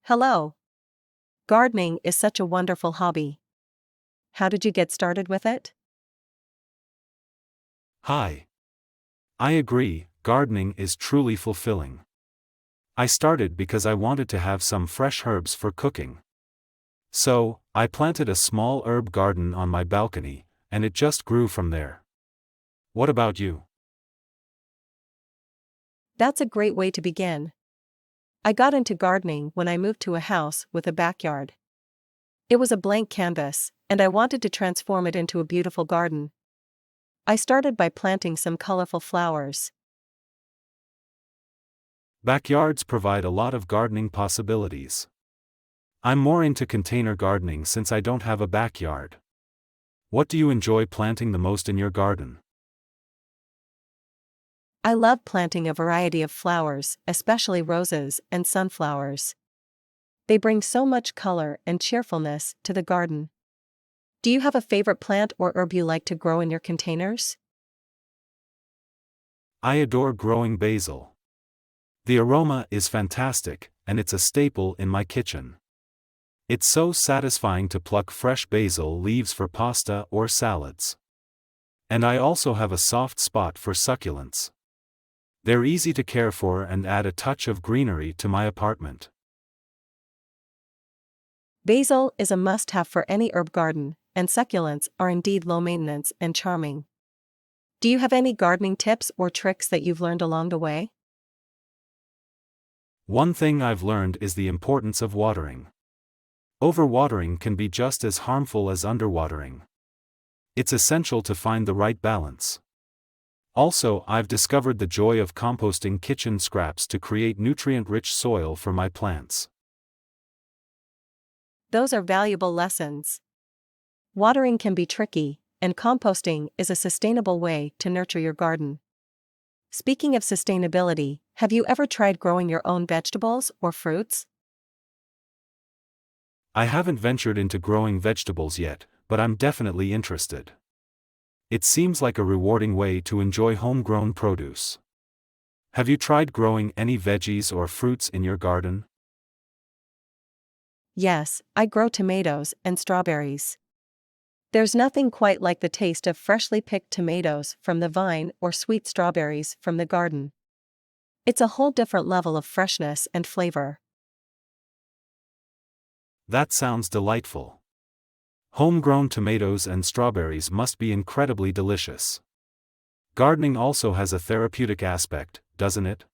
Hello. Gardening is such a wonderful hobby. How did you get started with it? Hi. I agree, gardening is truly fulfilling. I started because I wanted to have some fresh herbs for cooking. So, I planted a small herb garden on my balcony, and it just grew from there. What about you? That's a great way to begin. I got into gardening when I moved to a house with a backyard. It was a blank canvas, and I wanted to transform it into a beautiful garden. I started by planting some colorful flowers. Backyards provide a lot of gardening possibilities. I'm more into container gardening since I don't have a backyard. What do you enjoy planting the most in your garden? I love planting a variety of flowers, especially roses and sunflowers. They bring so much color and cheerfulness to the garden. Do you have a favorite plant or herb you like to grow in your containers? I adore growing basil. The aroma is fantastic, and it's a staple in my kitchen. It's so satisfying to pluck fresh basil leaves for pasta or salads. And I also have a soft spot for succulents. They're easy to care for and add a touch of greenery to my apartment. Basil is a must-have for any herb garden, and succulents are indeed low maintenance and charming. Do you have any gardening tips or tricks that you've learned along the way? One thing I've learned is the importance of watering. Overwatering can be just as harmful as underwatering. It's essential to find the right balance. Also, I've discovered the joy of composting kitchen scraps to create nutrient-rich soil for my plants. Those are valuable lessons. Watering can be tricky, and composting is a sustainable way to nurture your garden. Speaking of sustainability, have you ever tried growing your own vegetables or fruits? I haven't ventured into growing vegetables yet, but I'm definitely interested. It seems like a rewarding way to enjoy homegrown produce. Have you tried growing any veggies or fruits in your garden? Yes, I grow tomatoes and strawberries. There's nothing quite like the taste of freshly picked tomatoes from the vine or sweet strawberries from the garden. It's a whole different level of freshness and flavor. That sounds delightful. Homegrown tomatoes and strawberries must be incredibly delicious. Gardening also has a therapeutic aspect, doesn't it?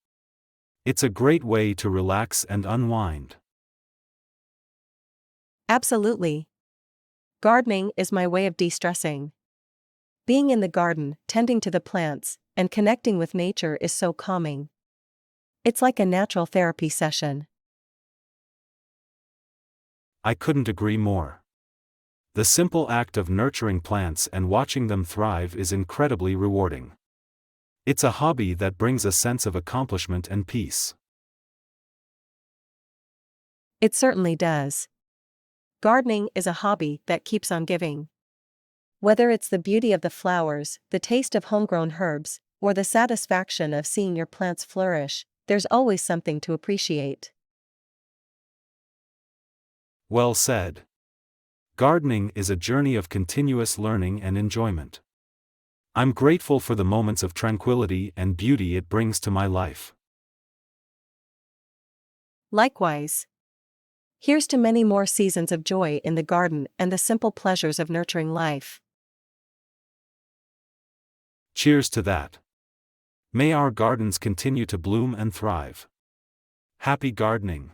It's a great way to relax and unwind. Absolutely. Gardening is my way of de-stressing. Being in the garden, tending to the plants, and connecting with nature is so calming. It's like a natural therapy session. I couldn't agree more. The simple act of nurturing plants and watching them thrive is incredibly rewarding. It's a hobby that brings a sense of accomplishment and peace. It certainly does. Gardening is a hobby that keeps on giving. Whether it's the beauty of the flowers, the taste of homegrown herbs, or the satisfaction of seeing your plants flourish, there's always something to appreciate. Well said. Gardening is a journey of continuous learning and enjoyment. I'm grateful for the moments of tranquility and beauty it brings to my life. Likewise. Here's to many more seasons of joy in the garden and the simple pleasures of nurturing life. Cheers to that. May our gardens continue to bloom and thrive. Happy gardening.